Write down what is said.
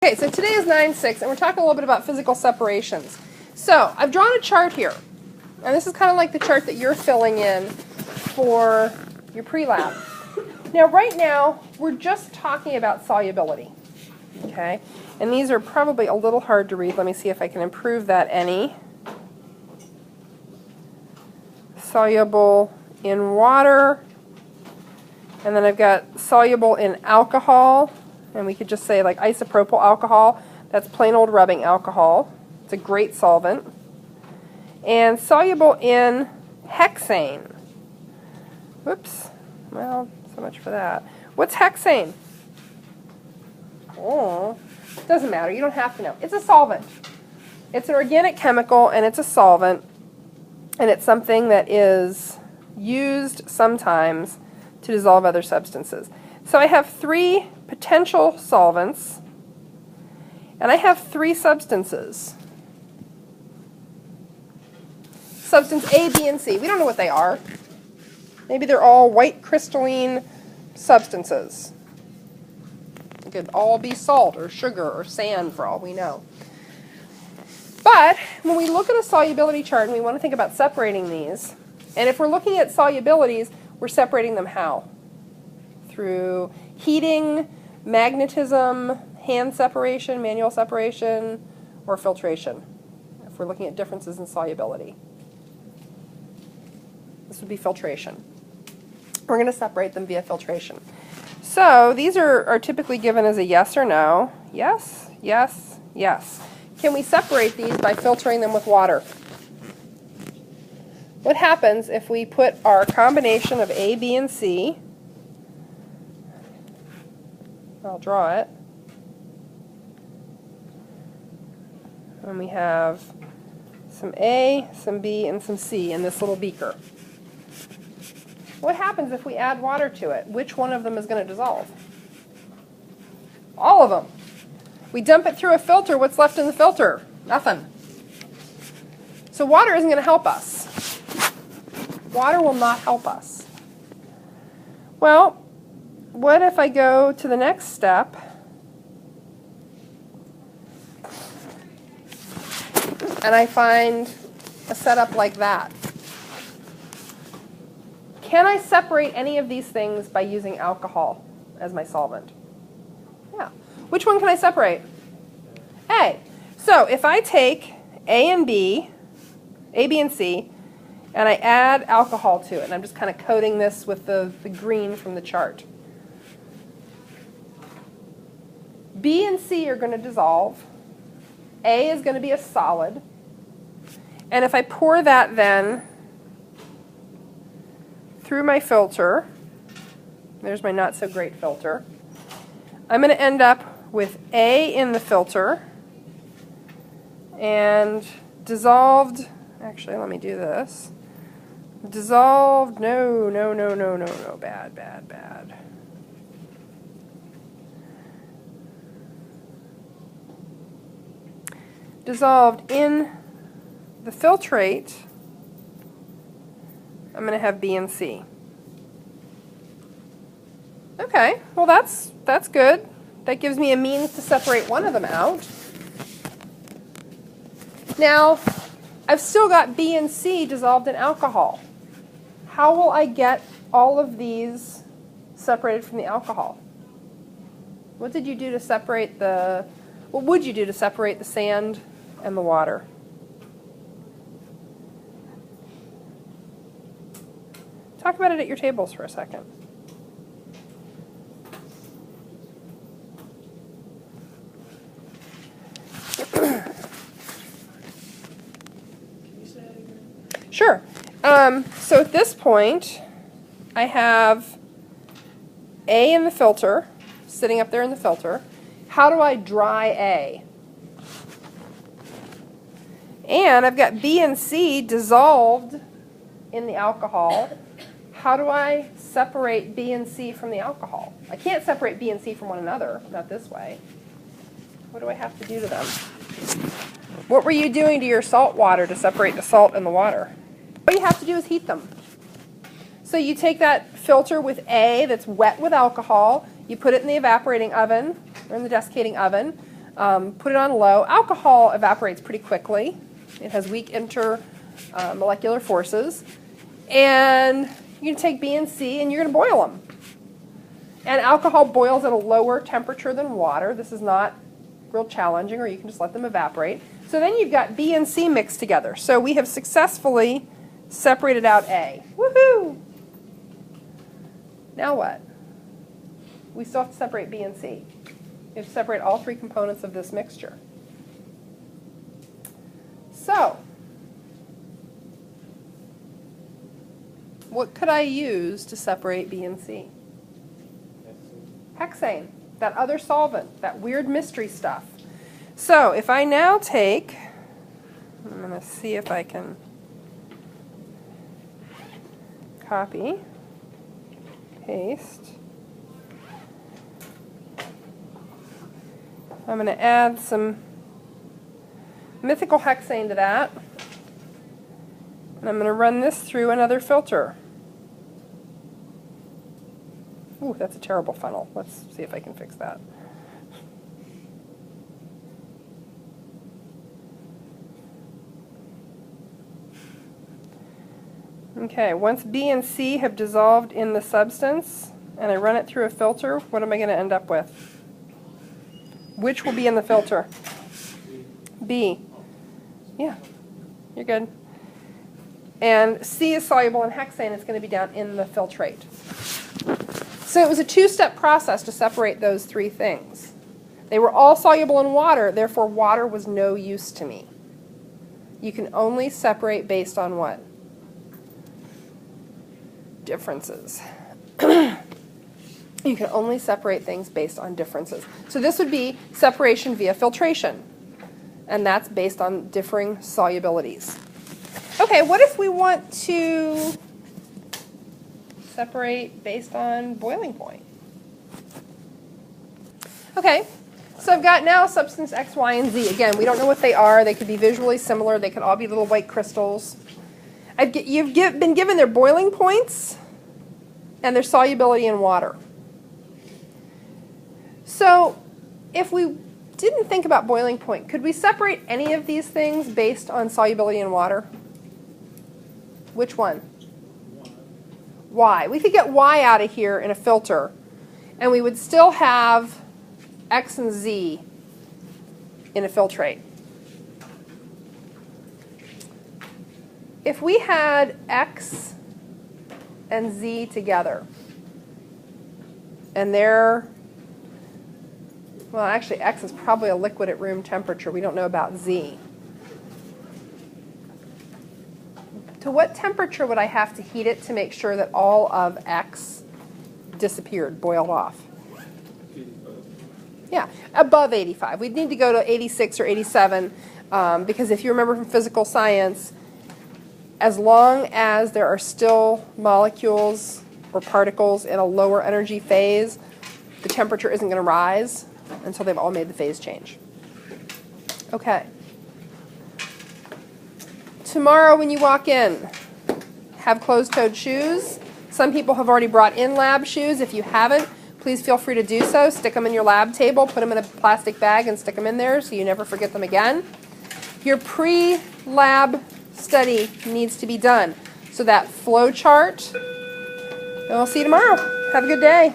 Okay, so today is 9-6, and we're talking a little bit about physical separations. So, I've drawn a chart here, and this is kind of like the chart that you're filling in for your pre-lab. Now, right now, we're just talking about solubility, okay? And these are probably a little hard to read. Let me see if I can improve that any. Soluble in water, and then I've got soluble in alcohol. And we could just say like isopropyl alcohol. That's plain old rubbing alcohol. It's a great solvent. And soluble in hexane. Whoops. Well, so much for that. What's hexane? Oh, doesn't matter. You don't have to know. It's a solvent. It's an organic chemical, and it's a solvent. And it's something that is used sometimes to dissolve other substances. So I have 3 potential solvents, and I have 3 substances. Substance A, B, and C. We don't know what they are. Maybe they're all white crystalline substances. It could all be salt or sugar or sand for all we know. But when we look at a solubility chart and we want to think about separating these, and if we're looking at solubilities, we're separating them how? Through heating, magnetism, hand separation, manual separation, or filtration, if we're looking at differences in solubility. This would be filtration. We're going to separate them via filtration. So these are typically given as a yes or no. Yes, yes, yes. Can we separate these by filtering them with water? What happens if we put our combination of A, B, and C, I'll draw it, and we have some A, some B, and some C in this little beaker. What happens if we add water to it? Which one of them is going to dissolve? All of them. We dump it through a filter. What's left in the filter? Nothing. So water isn't going to help us. Water will not help us. Well, what if I go to the next step and I find a setup like that? Can I separate any of these things by using alcohol as my solvent? Yeah. Which one can I separate? A. So if I take A and B, A, B, and C, and I add alcohol to it, and I'm just kind of coating this with the green from the chart. B and C are going to dissolve. A is going to be a solid. And if I pour that then through my filter, there's my not so great filter, I'm going to end up with A in the filter and dissolved, actually let me do this, dissolved, no, bad. Dissolved in the filtrate, I'm going to have B and C. Okay, well that's good. That gives me a means to separate one of them out. Now, I've still got B and C dissolved in alcohol. How will I get all of these separated from the alcohol? What did you do to separate what would you do to separate the sand and the water? Talk about it at your tables for a second. Sure. So at this point, I have A in the filter, sitting up there in the filter. How do I dry A? And I've got B and C dissolved in the alcohol. How do I separate B and C from the alcohol? I can't separate B and C from one another, not this way. What do I have to do to them? What were you doing to your salt water to separate the salt and the water? All you have to do is heat them. So you take that filter with A that's wet with alcohol, you put it in the evaporating oven, or in the desiccating oven, Put it on low. Alcohol evaporates pretty quickly. It has weak intermolecular forces. And you're going to take B and C and you're going to boil them. And alcohol boils at a lower temperature than water. This is not real challenging, or you can just let them evaporate. So then you've got B and C mixed together. So we have successfully separated out A. Woohoo! Now what? We still have to separate B and C. We have to separate all three components of this mixture. So, what could I use to separate B and C? Hexane, that other solvent, that weird mystery stuff. So, if I now take, I'm going to see if I can copy, paste. I'm going to add some mythical hexane to that. And I'm going to run this through another filter. Ooh, that's a terrible funnel. Let's see if I can fix that. Okay, once B and C have dissolved in the substance, and I run it through a filter, what am I going to end up with? Which will be in the filter? B. Yeah, you're good. And C is soluble in hexane. It's going to be down in the filtrate. So it was a two-step process to separate those three things. They were all soluble in water, therefore water was no use to me. You can only separate based on what? Differences. You can only separate things based on differences. So this would be separation via filtration. And that's based on differing solubilities. Okay, what if we want to separate based on boiling point? Okay, so I've got now substance X, Y, and Z. Again, we don't know what they are. They could be visually similar. They could all be little white crystals. You've been given their boiling points and their solubility in water. So if we didn't think about boiling point, could we separate any of these things based on solubility in water? Which one? Y. We could get Y out of here in a filter, and we would still have X and Z in a filtrate. If we had X and Z together, and they're, well, actually, X is probably a liquid at room temperature. We don't know about Z. To what temperature would I have to heat it to make sure that all of X disappeared, boiled off? 85. Yeah, above 85. We'd need to go to 86 or 87 because if you remember from physical science, as long as there are still molecules or particles in a lower energy phase, the temperature isn't going to rise until they've all made the phase change. Okay. Tomorrow when you walk in, have closed-toed shoes. Some people have already brought in lab shoes. If you haven't, please feel free to do so. Stick them in your lab table, put them in a plastic bag and stick them in there so you never forget them again. Your pre-lab study needs to be done. So that flow chart, and we'll see you tomorrow. Have a good day.